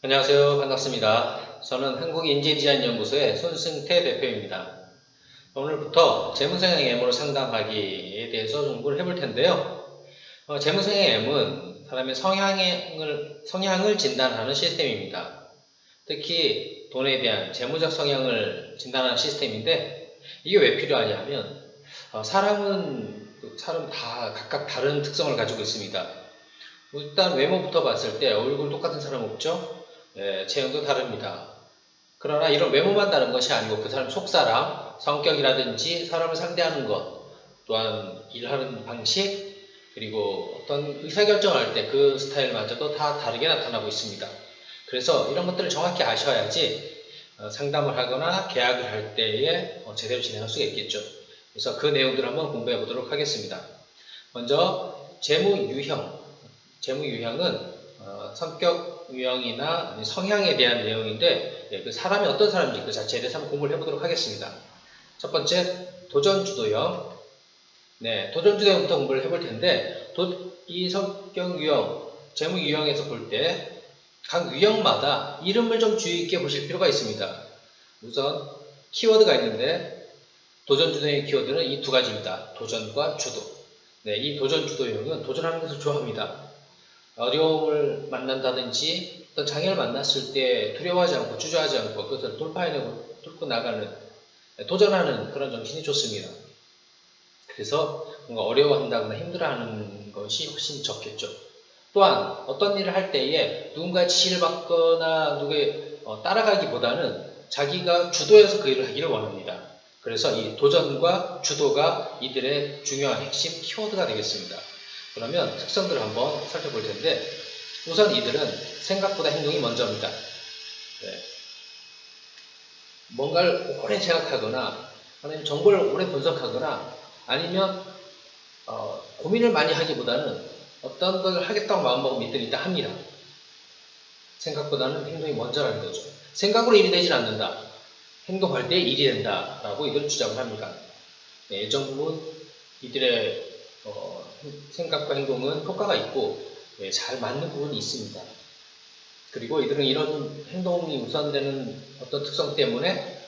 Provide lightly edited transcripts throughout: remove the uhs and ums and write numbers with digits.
안녕하세요. 반갑습니다. 저는 한국인재디자인연구소의 손승태 대표입니다. 오늘부터 재무성향 M으로 상담하기에 대해서 공부를 해볼 텐데요. 재무성향 M은 사람의 성향을 진단하는 시스템입니다. 특히 돈에 대한 재무적 성향을 진단하는 시스템인데, 이게 왜 필요하냐면 사람은 사람 다 각각 다른 특성을 가지고 있습니다. 일단 외모부터 봤을 때 얼굴 똑같은 사람 없죠? 체형도 다릅니다. 그러나 이런 외모만 다른 것이 아니고 그 사람 속사람, 성격이라든지 사람을 상대하는 것, 또한 일하는 방식, 그리고 어떤 의사결정을 할 때 그 스타일마저도 다 다르게 나타나고 있습니다. 그래서 이런 것들을 정확히 아셔야지 상담을 하거나 계약을 할 때에 제대로 진행할 수가 있겠죠. 그래서 그 내용들을 한번 공부해 보도록 하겠습니다. 먼저 재무유형은 성격 유형이나 성향에 대한 내용인데, 그 사람이 어떤 사람인지 그 자체에 대해서 한번 공부를 해보도록 하겠습니다. 첫 번째, 도전주도형. 도전주도형부터 공부를 해볼 텐데, 이 성격 유형, 재무 유형에서 볼 때 각 유형마다 이름을 좀 주의 있게 보실 필요가 있습니다. 우선 키워드가 있는데, 도전주도형의 키워드는 이 두 가지입니다. 도전과 주도. 이 도전주도형은 도전하는 것을 좋아합니다. 어려움을 만난다든지 어떤 장애를 만났을 때 두려워하지 않고 주저하지 않고 그것을 돌파해내고 뚫고 나가는, 도전하는 그런 정신이 좋습니다. 그래서 뭔가 어려워한다거나 힘들어하는 것이 훨씬 적겠죠. 또한 어떤 일을 할 때에 누군가의 지시를 받거나 누구의 따라가기보다는 자기가 주도해서 그 일을 하기를 원합니다. 그래서 이 도전과 주도가 이들의 중요한 핵심 키워드가 되겠습니다. 그러면 특성들을 한번 살펴볼 텐데, 우선 이들은 생각보다 행동이 먼저입니다. 뭔가를 오래 생각하거나 아니면 정보를 오래 분석하거나 아니면 고민을 많이 하기보다는 어떤 걸 하겠다고 마음먹으면 이들이 일단 합니다. 생각보다는 행동이 먼저라는 거죠. 생각으로 일이 되질 않는다. 행동할 때 일이 된다 라고 이들 주장을 합니다. 일정 이들의 생각과 행동은 효과가 있고 잘 맞는 부분이 있습니다. 그리고 이들은 이런 행동이 우선되는 어떤 특성 때문에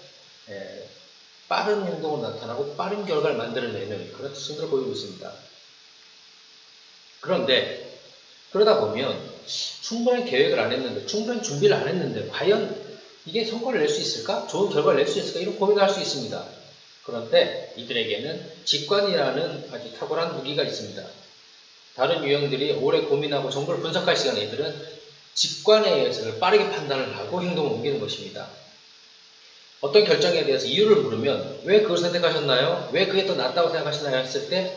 빠른 행동으로 나타나고 빠른 결과를 만들어내는 그런 특성들을 보이고 있습니다. 그런데 그러다 보면 충분한 계획을 안 했는데, 충분한 준비를 안 했는데 과연 이게 성과를 낼 수 있을까? 좋은 결과를 낼 수 있을까? 이런 고민을 할 수 있습니다. 그런데 이들에게는 직관이라는 아주 탁월한 무기가 있습니다. 다른 유형들이 오래 고민하고 정보를 분석할 시간에 이들은 직관에 의해서 빠르게 판단을 하고 행동을 옮기는 것입니다. 어떤 결정에 대해서 이유를 물으면 왜 그걸 선택하셨나요? 왜 그게 더 낫다고 생각하시나요? 했을 때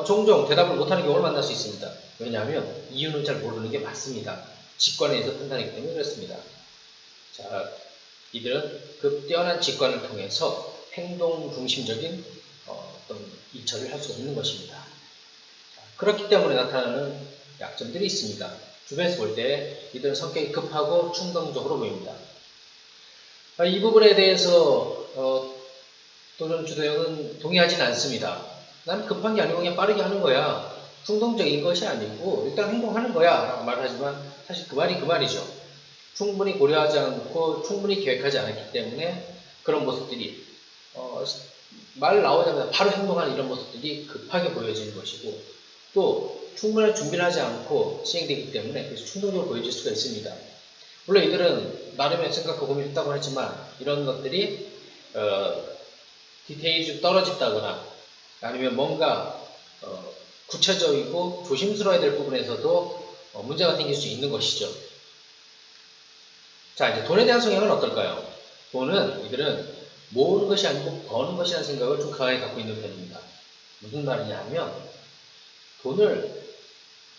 종종 대답을 못하는 경우를 만날 수 있습니다. 왜냐하면 이유는 잘 모르는 게 맞습니다. 직관에 의해서 판단하기 때문에 그렇습니다. 자, 이들은 그 뛰어난 직관을 통해서 행동 중심적인 어떤 일처리를 할 수가 있는 것입니다. 그렇기 때문에 나타나는 약점들이 있습니다. 주변에서 볼 때 이들은 성격이 급하고 충동적으로 보입니다. 이 부분에 대해서 도전주도형은 동의하지는 않습니다. 난 급한 게 아니고 그냥 빠르게 하는 거야. 충동적인 것이 아니고 일단 행동하는 거야 라고 말하지만 사실 그 말이 그 말이죠. 충분히 고려하지 않고 충분히 계획하지 않았기 때문에 그런 모습들이 말 나오자마자 바로 행동하는 이런 모습들이 급하게 보여지는 것이고, 또 충분한 준비를 하지 않고 시행되기 때문에 그래서 충동적으로 보여질 수가 있습니다. 물론 이들은 나름의 생각하고 고민했다고 하지만 이런 것들이 디테일이 좀 떨어진다거나 아니면 뭔가 구체적이고 조심스러워야 될 부분에서도 문제가 생길 수 있는 것이죠. 자, 이제 돈에 대한 성향은 어떨까요? 돈은 이들은 모으는 것이 아니고 버는 것이라는 생각을 좀 강하게 갖고 있는 편입니다. 무슨 말이냐 하면 돈을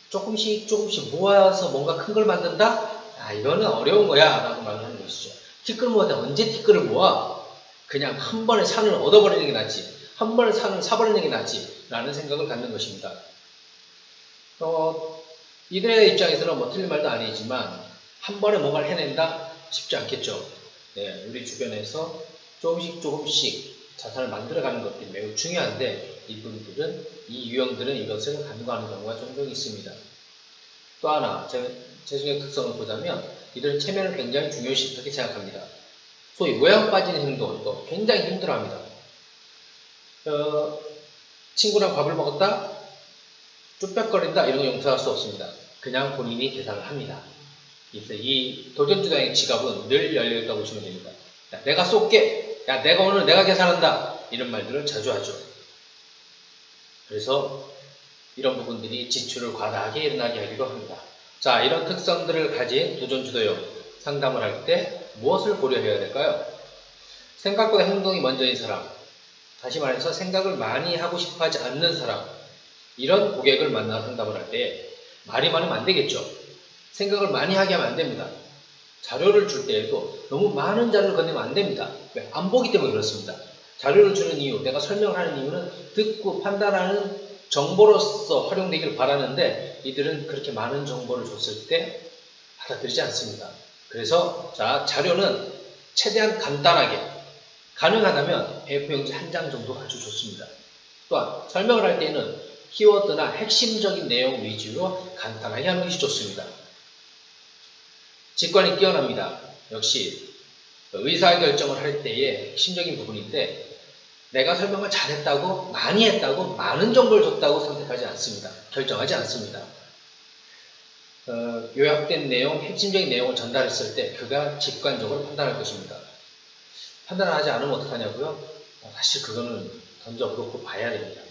조금씩 모아서 뭔가 큰 걸 만든다? 이거는 어려운 거야 라고 말을 하는 것이죠. 티끌 모아다 언제 티끌을 모아? 그냥 한 번에 산을 얻어버리는 게 낫지, 한 번에 산을 사버리는 게 낫지 라는 생각을 갖는 것입니다. 이들의 입장에서는 뭐 틀린 말도 아니지만 한 번에 뭔가를 해낸다? 쉽지 않겠죠. 우리 주변에서 조금씩 자산을 만들어가는 것들이 매우 중요한데 이 유형들은 이것을 간과하는 경우가 종종 있습니다. 또 하나, 재정의 특성을 보자면 이들은 체면을 굉장히 중요시하게 생각합니다. 소위 모양 빠진 행동도 굉장히 힘들어합니다. 친구랑 밥을 먹었다? 쭈뼛거린다? 이런 거 용서할 수 없습니다. 그냥 본인이 계산을 합니다. 이 도전주도의 지갑은 늘 열려있다고 보시면 됩니다. 야, 내가 쏠게! 야, 내가 오늘 내가 계산한다! 이런 말들을 자주 하죠. 그래서 이런 부분들이 지출을 과다하게 일어나게 하기도 합니다. 자, 이런 특성들을 가진 도전주도형 상담을 할 때 무엇을 고려해야 될까요? 생각보다 행동이 먼저인 사람, 다시 말해서 생각을 많이 하고 싶어 하지 않는 사람, 이런 고객을 만나 상담을 할 때 말이 많으면 안 되겠죠. 생각을 많이 하게 하면 안 됩니다. 자료를 줄 때에도 너무 많은 자료를 건네면 안 됩니다. 왜? 안 보기 때문에 그렇습니다. 자료를 주는 이유, 내가 설명을 하는 이유는 듣고 판단하는 정보로서 활용되기를 바라는데 이들은 그렇게 많은 정보를 줬을 때 받아들이지 않습니다. 그래서 자료는 최대한 간단하게, 가능하다면 A4용지 한 장 정도가 아주 좋습니다. 또한 설명을 할 때는 키워드나 핵심적인 내용 위주로 간단하게 하는 것이 좋습니다. 직관이 뛰어납니다. 역시 의사결정을 할 때의 핵심적인 부분인데 내가 설명을 잘했다고, 많이 했다고, 많은 정보를 줬다고 선택하지 않습니다. 결정하지 않습니다. 요약된 내용, 핵심적인 내용을 전달했을 때 그가 직관적으로 판단할 것입니다. 판단하지 않으면 어떡하냐고요? 사실 그거는 던져놓고 봐야 됩니다.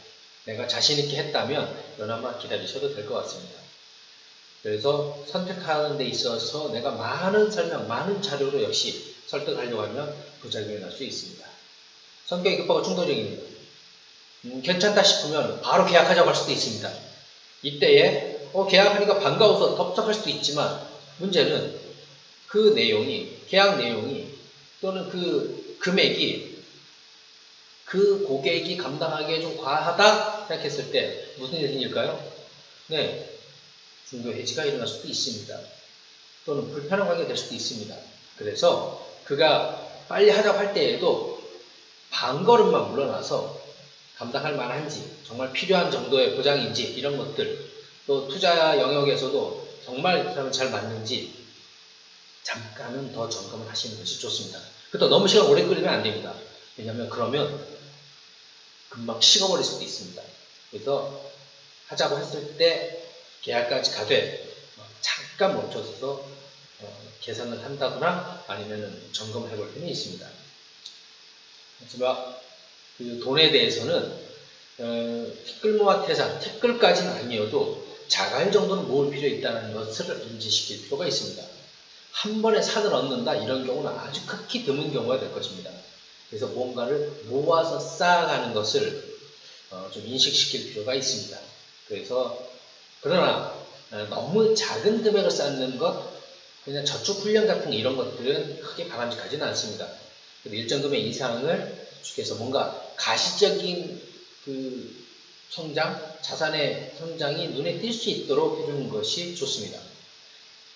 내가 자신있게 했다면 그나마 기다리셔도 될 것 같습니다. 그래서 선택하는 데 있어서 내가 많은 설명, 많은 자료로 역시 설득하려고 하면 부작용이 날 수 있습니다. 성격이 급하고 충동적입니다. 괜찮다 싶으면 바로 계약하자고 할 수도 있습니다. 이때에 계약하니까 반가워서 덥석할 수도 있지만 문제는 그 내용이, 계약 내용이 또는 그 금액이 그 고객이 감당하기에 좀 과하다 생각했을 때 무슨 일일까요? 네, 중도 해지가 일어날 수도 있습니다. 또는 불편한 관계가 될 수도 있습니다. 그래서 그가 빨리 하자고 할 때에도 반걸음만 물러나서 감당할 만한지, 정말 필요한 정도의 보장인지 이런 것들, 또 투자 영역에서도 정말 그 사람은 잘 맞는지 잠깐은 더 점검을 하시는 것이 좋습니다. 그렇다고 너무 시간 오래 끌리면 안 됩니다. 왜냐하면 그러면 금방 식어버릴 수도 있습니다. 그래서 하자고 했을 때 계약까지 가되 잠깐 멈춰서 계산을 한다거나 아니면 점검을 해볼 필요는 있습니다. 마지막 그 돈에 대해서는 티끌모아 태산, 티끌까지는 아니어도 자갈 정도는 모을 필요 있다는 것을 인지시킬 필요가 있습니다. 한 번에 산을 얻는다 이런 경우는 아주 극히 드문 경우가 될 것입니다. 그래서 뭔가를 모아서 쌓아가는 것을 좀 인식시킬 필요가 있습니다. 그래서 그러나 너무 작은 금액을 쌓는 것, 그냥 저축훈련 같은 이런 것들은 크게 바람직하지는 않습니다. 일정 금액 이상을 주께서 뭔가 가시적인 그 성장, 자산의 성장이 눈에 띌 수 있도록 해주는 것이 좋습니다.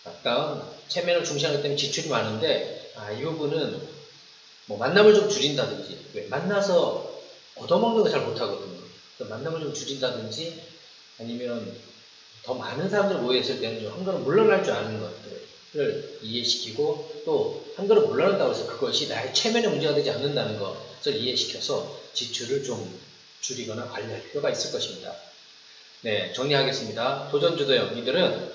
약간 체면을 중시하기 때문에 지출이 많은데 이 부분은 뭐 만남을 좀 줄인다든지, 왜? 만나서 얻어먹는 거 잘 못하거든요. 만남을 좀 줄인다든지 아니면 더 많은 사람들 모여있을 때는 좀 한 걸음 물러날 줄 아는 것들을 이해시키고 또 한 걸음 물러난다고 해서 그것이 나의 체면의 문제가 되지 않는다는 것을 이해시켜서 지출을 좀 줄이거나 관리할 필요가 있을 것입니다. 네, 정리하겠습니다. 도전주도형, 이들은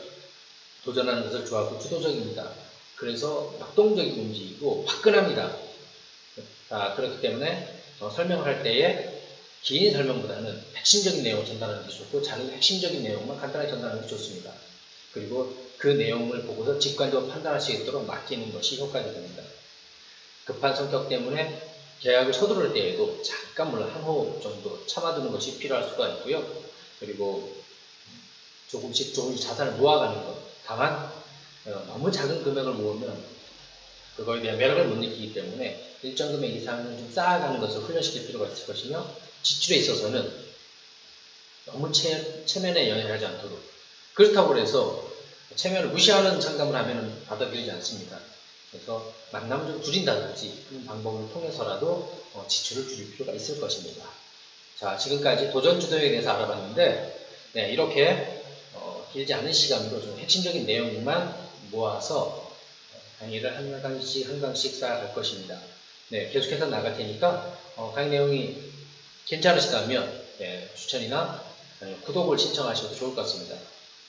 도전하는 것을 좋아하고 주도적입니다. 그래서 역동적이고 움직이고 화끈합니다. 자, 그렇기 때문에 설명을 할 때에 긴 설명보다는 핵심적인 내용을 전달하는 게 좋고 작은 핵심적인 내용만 간단하게 전달하는 게 좋습니다. 그리고 그 내용을 보고서 직관적으로 판단할 수 있도록 맡기는 것이 효과적입니다. 급한 성격 때문에 계약을 서두를 때에도 잠깐 물론 한 호흡 정도 참아두는 것이 필요할 수가 있고요. 그리고 조금씩 자산을 모아가는 것. 다만 너무 작은 금액을 모으면 그거에 대한 매력을 못 느끼기 때문에 일정 금액 이상은 좀 쌓아가는 것을 훈련시킬 필요가 있을 것이며 지출에 있어서는 너무 체면에 연연하지 않도록, 그렇다고 해서 체면을 무시하는 상담을 하면 받아들이지 않습니다. 그래서 만남을 좀 줄인다든지 그런 방법을 통해서라도 지출을 줄일 필요가 있을 것입니다. 자, 지금까지 도전주도에 대해서 알아봤는데 이렇게 길지 않은 시간으로 좀 핵심적인 내용만 모아서 강의를 한 강씩 쌓아갈 것입니다. 네, 계속해서 나갈 테니까 강의 내용이 괜찮으시다면 추천이나 구독을 신청하셔도 좋을 것 같습니다.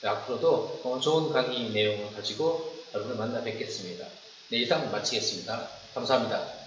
네, 앞으로도 좋은 강의 내용을 가지고 여러분을 만나 뵙겠습니다. 네, 이상 마치겠습니다. 감사합니다.